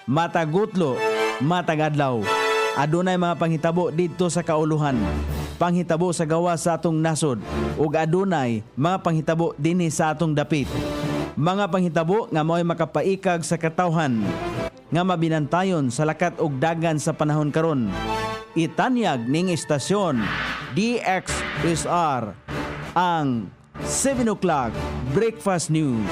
matagutlo, matagadlaw. Adunay mga panghitabo didto sa kauluhan, panghitabo sa gawa sa atong nasod, ug adunay mga panghitabo dinhi sa atong dapit. Mga panghitabo nga mao'y makapaikag sa katawhan, nga mabinantayon sa lakat ug dagan sa panahon karon. Itanyag ning istasyon DXSR ang 7 o'clock Breakfast News.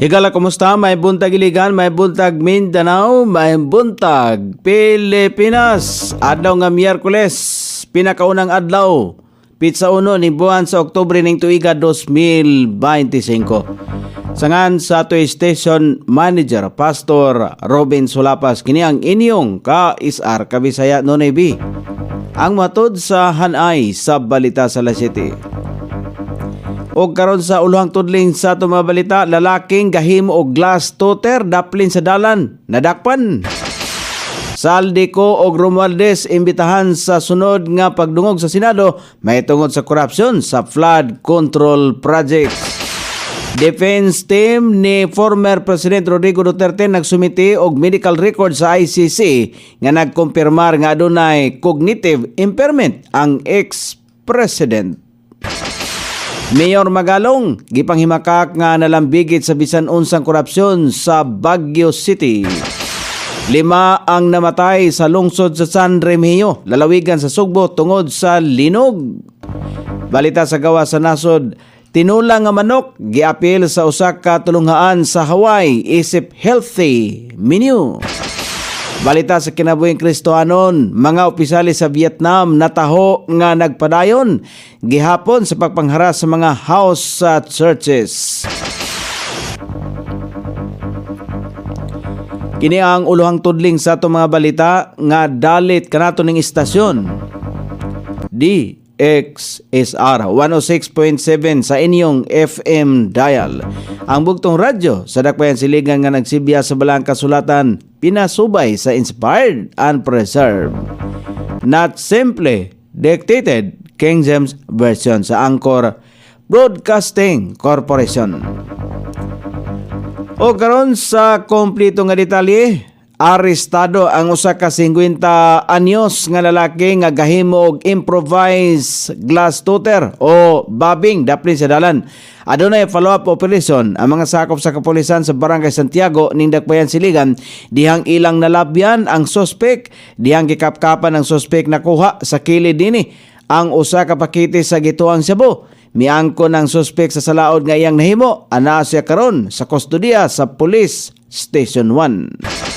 Higala, kumusta? May buntag Iligan, may buntag Mindanao, may buntag Pilipinas. Adlaw nga Miyerkules, pinakaunang adlaw, pitsa uno ni buwan sa Oktubre ning tuiga 2025. Sangan sa ato station manager Pastor Robin Sulapas, kini ang inyong ka-isar Kabisaya Nonay B. Ang matod sa hanay sa balita sa La City. O karon sa uluhang tudling sa ato mga balita, lalaking gahimo og glass toter daplin sa dalan, nadakpan. Saldico og Romualdez imbitahan sa sunod nga pagdungog sa Senado may tungod sa korupsyon sa flood control project. Defense team ni former President Rodrigo Duterte nagsumiti og medical record sa ICC nga nagkumpirmar nga adunay cognitive impairment ang ex-president. Mayor Magalong gipanghimakak nga nalambigit sa bisan unsang korupsyon sa Baguio City. 5 ang namatay sa lungsod sa San Remigio, lalawigan sa Sugbo tungod sa linog. Balita sa gawa sa nasod, tinulang nga manok giapil sa usa ka tulunghaan sa Hawaii isip healthy menu. Balita sa kinabuhing Kristohanon, mga opisyales sa Vietnam nataho nga nagpadayon gihapon sa pagpangharas sa mga house churches. Kini ang uluhang tudling sa atong mga balita nga dalit kanato ning istasyon. DXSR 106.7 sa inyong FM dial. Ang bugtong radyo sa dakbayan siligan nga nagsibya sa balang kasulatan, pinasubay sa inspired and preserved. Not simply dictated, King James Version sa Anchor Broadcasting Corporation. O karon sa kompleto nga detalye, arestado ang usa ka 50 anyos nga lalaki nga gahimo og improvised glass toter o babing daplin sa dalan. Adunay follow-up operation ang mga sakop sa kapulisan sa Barangay Santiago ning Dakbayan Siligan, dihang ilang nalabyan ang suspek, dihang gikapkapan ang suspek nakuha sa kilid dinhi ang usa ka pakete sa gituang shabu. Miangkon ang suspek sa salaod nga iyang nahimo, ana siya karon sa kustodiya sa Police Station 1.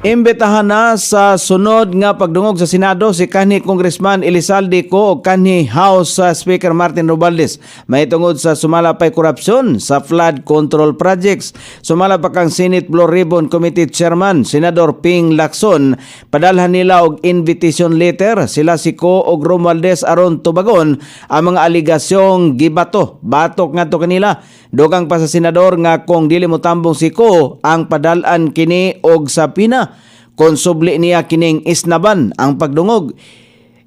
Imbitahan na sa sunod nga pagdungog sa Senado si kanhi Congressman Elizalde Co o kanhi House Speaker Martin Romualdez may tungod sa sumalapay korupsyon sa flood control projects. Sumala pa kang Senate Blue Ribbon Committee Chairman Senador Ping Lacson, padalhan nila og invitation letter sila si Co og Romualdez aron tubagon ang mga aligasyong batok ngadto kanila. Dugang pa sa senador nga kung dili mo tambong si Ko ang padalan kini og sapina, konsubli niya kining isnaban ang pagdungog.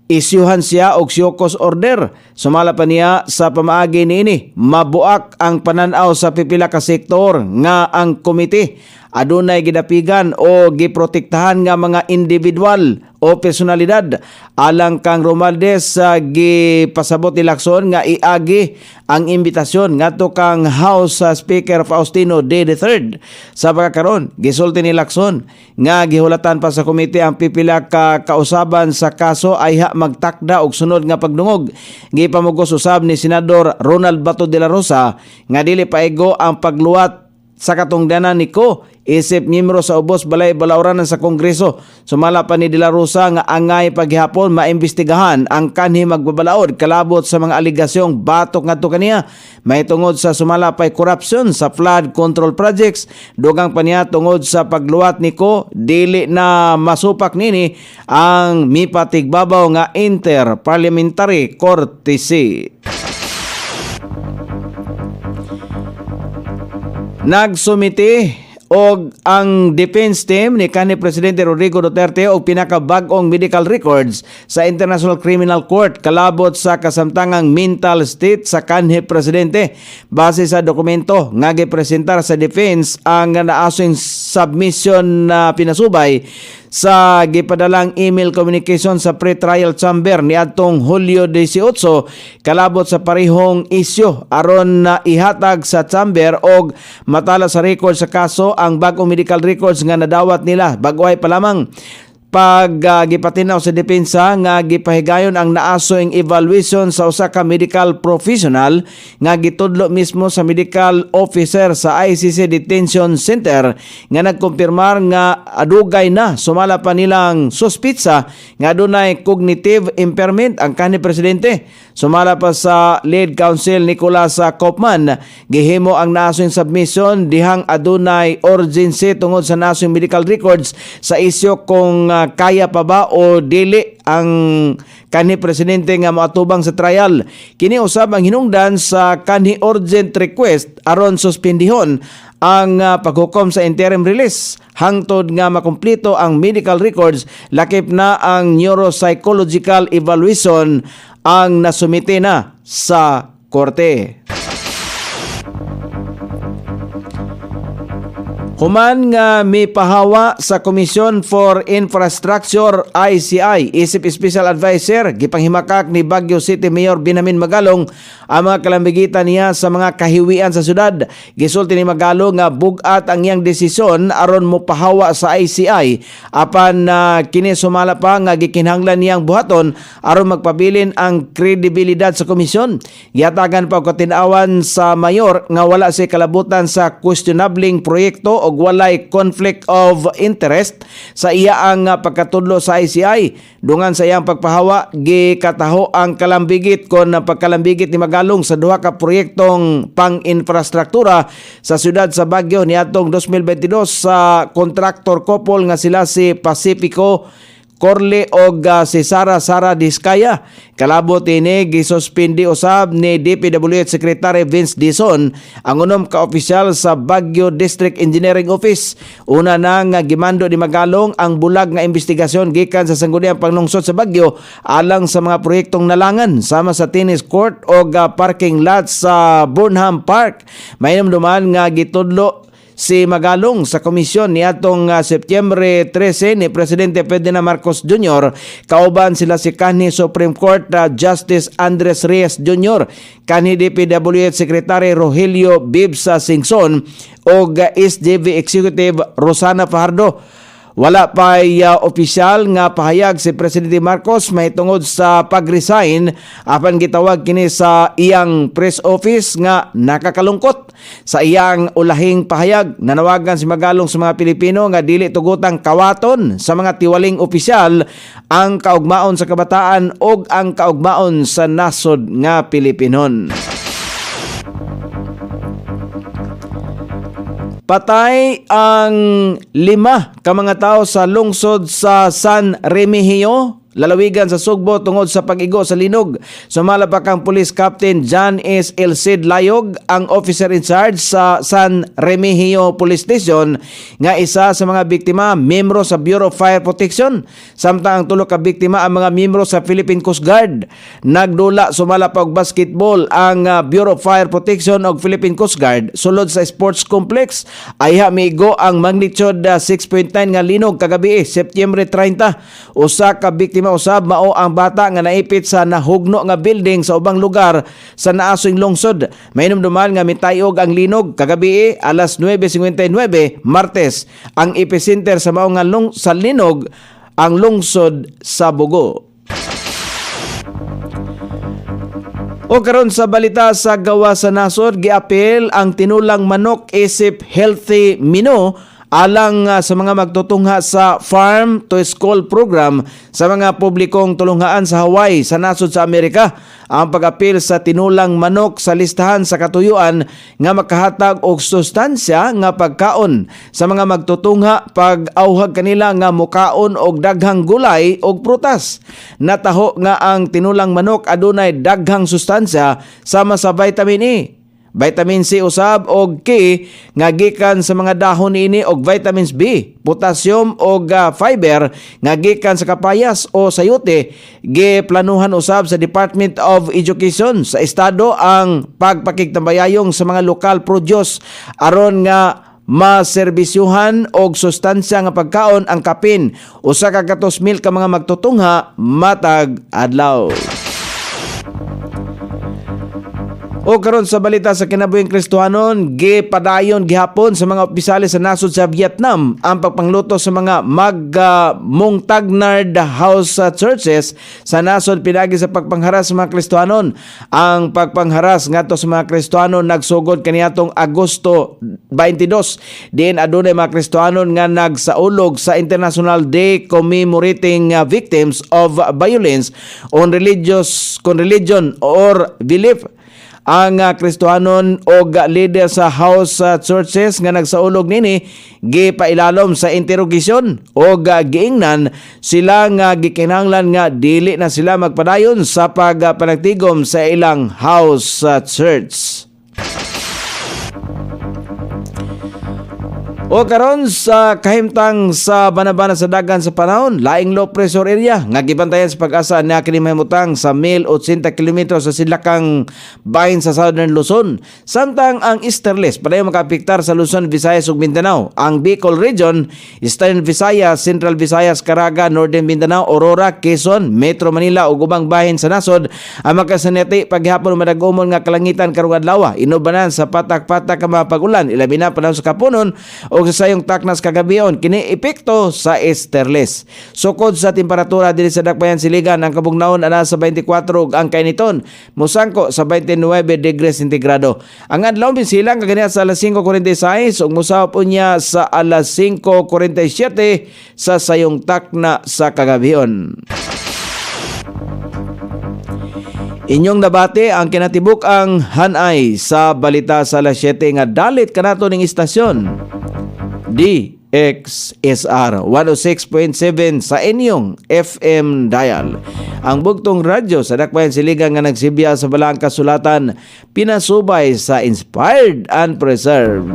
Isyuhan siya og siyokos order. Sumala pa niya sa pamaagi niini, mabuak ang pananaw sa pipila ka sektor nga ang komite adunay gidapigan o giprotektahan nga mga individual o personalidad. Alang kang Romualdez gipasabot ni Lacson nga iagi ang imbitasyon ngadto kang House Speaker Faustino D. III. Sa pagkakaron, gisulti ni Lacson nga gihulatan pa sa komite ang pipila ka kausaban sa kaso ay magtakda og sunod nga pagdungog. Gipamugos usab ni Senador Ronald Bato de la Rosa nga dili paigo ang pagluwat sa katungdanan ni Ko isip miyembro sa ubos balay balawranan sa Kongreso. Sumala pa ni De La Rosa nga angay paghihapon maimbestigahan ang kanhi magbabalaod kalabot sa mga aligasyong batok ngadto kaniya may tungod sa sumalapay korupsyon sa flood control projects. Dugang pa niya tungod sa pagluwat ni Ko dili na masupak nini ang mipatigbabaw nga inter-parliamentary courtesy. Nagsumiti og ang defense team ni kanhi Presidente Rodrigo Duterte og pinakabag-ong medical records sa International Criminal Court kalabot sa kasamtangang mental state sa kanhi Presidente. Base sa dokumento nga gipresentar sa defense ang naasong submission na pinasubay sa gipadalang email communication sa pre-trial chamber niadtong Hulyo 18 kalabot sa parehong isyu aron na ihatag sa chamber og matala sa record sa kaso ang bag-ong medical records nga nadawat nila bagway pa lamang gipatinaw sa depensa nga gipahigayon ang naasoing evaluation sa usa ka medical professional nga gitudlo mismo sa medical officer sa ICC Detention Center nga nagkumpirmar nga adugay na sumala pa nilang suspitsa nga dunay cognitive impairment ang kanhi Presidente. Sumala pa sa lead counsel Nicolas Kaufman, gihimo ang naasoing submission dihang adunay urgency tungod sa naasoing medical records sa isyu kung kaya pa ba o dili ang kanhi Presidente nga moatubang sa trial. Kini usab ang hinungdan sa kanhi urgent request aron suspendihon ang paghukom sa interim release hangtod nga makumpleto ang medical records lakip na ang neuropsychological evaluation ang nasumite na sa korte. Human nga mipahawa sa Commission for Infrastructure ICI, isip Special Advisor, gipanghimakak ni Baguio City Mayor Binamin Magalong ang mga kalambigitan niya sa mga kahiwian sa syudad. Gisulti ni Magalong nga bugat ang iyang desisyon aron mopahawa sa ICI apan kini sumala pa nga gikinahanglan niyang buhaton aron magpabilin ang kredibilidad sa komisyon. Gihatagan pa og katinawan sa mayor nga wala siya kalabutan sa questionabling proyekto og walay conflict of interest sa iya ang pagkatudlo sa ICI. Dungan sa iyang pagpahawa, gikataho ang kalambigit kon pagkalambigit ni Magalong sa duha ka proyektong pang-infrastruktura sa siyudad sa Baguio niadtong 2022 sa kontraktor couple nga sila si Pacifico Corle og si Sara Diskaya. Kalabot ini gisuspindi usab ni DPWH Secretary Vince Dizon ang unom ka opisyal sa Baguio District Engineering Office. Una na nga gimando ni Magalong ang bulag nga investigasyon gikan sa sangguniang panglungsod sa Baguio alang sa mga proyektong nalangan sama sa tennis court og parking lot sa Burnham Park. Mainumduman nga gitudlo si Magalong sa komisyon niadtong Setyembre 13 ni Presidente Ferdinand Marcos Jr. Kauban sila si kanhi Supreme Court Justice Andres Reyes Jr., kanhi DPWH Secretary Rogelio Bibsa Singson o SJV Executive Rosana Fajardo. Wala pa opisyal nga pahayag si Presidente Marcos mahitungod sa pag-resign apan gitawag kini sa iyang press office nga nakakalungkot. Sa iyang ulahing pahayag, nanawagan si Magalong sa mga Pilipino nga dili tugutang kawaton sa mga tiwaling opisyal ang kaugmaon sa kabataan ug ang kaugmaon sa nasod nga Pilipinon. Patay ang 5 ka mga tao sa lungsod sa San Remigio, lalawigan sa Sugbo tungod sa pag-igo sa linog. Sumala pa kang Police Captain John S. El Cid Layog, ang officer in charge sa San Remigio Police Station, nga isa sa mga biktima miyembro sa Bureau of Fire Protection. Samtang ang 3 ka biktima ang mga miyembro sa Philippine Coast Guard. Nagdula sumala pa og basketball ang Bureau of Fire Protection og Philippine Coast Guard sulod sa sports complex. Ayha miigo ang magnitude 6.9 nga linog kagabi Setyembre 30. Usa ka biktima usab mao ang bata nga naipit sa nahugno nga building sa ubang lugar sa naasoing lungsod. Mainumduman nga mitayog ang linog kagabi alas 9:59 Martes. Ang epicenter sa mao nga sa linog ang lungsod sa Bugo. O karon sa balita sa gawa sa nasod, giapil ang tinulang manok isip healthy menu alang sa mga magtutungha sa Farm to School program sa mga publikong tulunghaan sa Hawaii sa nasod sa Amerika. Ang pag-apil sa tinulang manok sa listahan sa katuyuan nga makahatag og sustansya nga pagkaon sa mga magtutungha pag-auhag kanila nga mukaon og daghang gulay og prutas. Nataho nga ang tinulang manok adunay daghang sustansya sama sa vitamin E, Vitamin C usab og K nga gikan sa mga dahon niini og vitamins B, potassium og fiber nga gikan sa kapayas o sayote. Giplanuhan usab sa Department of Education sa estado ang pagpakigtambayayong sa mga lokal produce aron nga maserbisyuhan og sustansya nga pagkaon ang kapin usa ka 2,000 ka mga magtutungha matag adlaw. O karon sa balita sa kinabuhing Kristohanon, gipadayon gihapon sa mga opisyales sa nasod sa Vietnam ang pagpangluto sa mga Mungtagnard House Churches sa nasod pinagi sa pagpangharas sa mga Kristohanon. Ang pagpangharas ngadto sa mga Kristohanon nagsugod kaniadtong Agosto 22. Diin adunay mga Kristohanon nga nagsaulog sa International Day commemorating victims of violence on religion or belief. Ang Kristohanon o leader sa house churches nga nagsaulog nini gipailalom sa interogasyon o giingnan sila nga gikinahanglan nga dili na sila magpadayon sa pagpanagtigom sa ilang house church. O karon sa kahimtang sa banabana sa dagan sa panahon, laing low pressure area nga gibantayan sa pag-asa na kini mahimutang sa 1,080 km sa silakang bahin sa Southern Luzon. Samtang ang easterlies padayon makaapektar sa Luzon, Visayas ug Mindanao. Ang Bicol Region, Eastern Visayas, Central Visayas, Caraga, Northern Mindanao, Aurora, Quezon, Metro Manila ug ubang bahin sa nasod ang makasaneti paghapon madagomon nga kalangitan karong adlaw. Inubanan sa patak-patak ka mga pag-ulan ilabi na panahon sa kapunon o sa sayong taknas kagabion kini epekto sa easterlies. Sukod sa temperatura diri sa Dakbayan Siligan ang kabugnaon ana sa 24 ug ang kainiton musangko sa 29 degrees sentigrado. Ang adlaw bisilang kagania sa alas 5:46 ug musahop unya sa alas 5:47 sa sayong takna sa kagabion. Inyong nabati ang kinatibuk ang hanay sa balita sa alas 7 nga dalit kanato ning istasyon. DXSR 106.7 sa inyong FM dial. Ang bugtong radyo sa Dakbayan Siligan nga nagsibya sa balaang kasulatan, pinasubay sa inspired and preserved,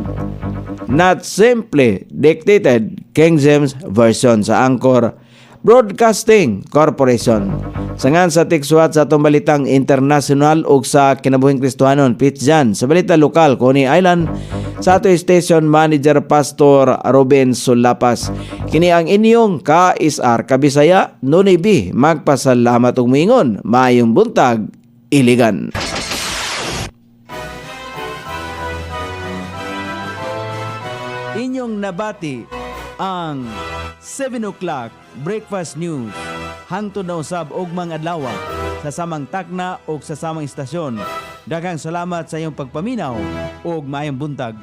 not simply dictated King James Version sa Anchor Broadcasting Corporation. Sangan sa tiksuat sa atong balitang international ug sa kinabuhing Kristohanon, Pitjan sa balita lokal Coney Island sa ato station manager Pastor Ruben Sulapas. Kini ang inyong KSR Kabisaya Nonoy B. Magpasalamat ug moingon maayong buntag Iligan. Inyong nabati ang 7 o'clock breakfast news hangtod na usab og mga adlaw sa samang takna o sa samang istasyon. Daghang salamat sa iyong pagpaminaw ug maayong buntag.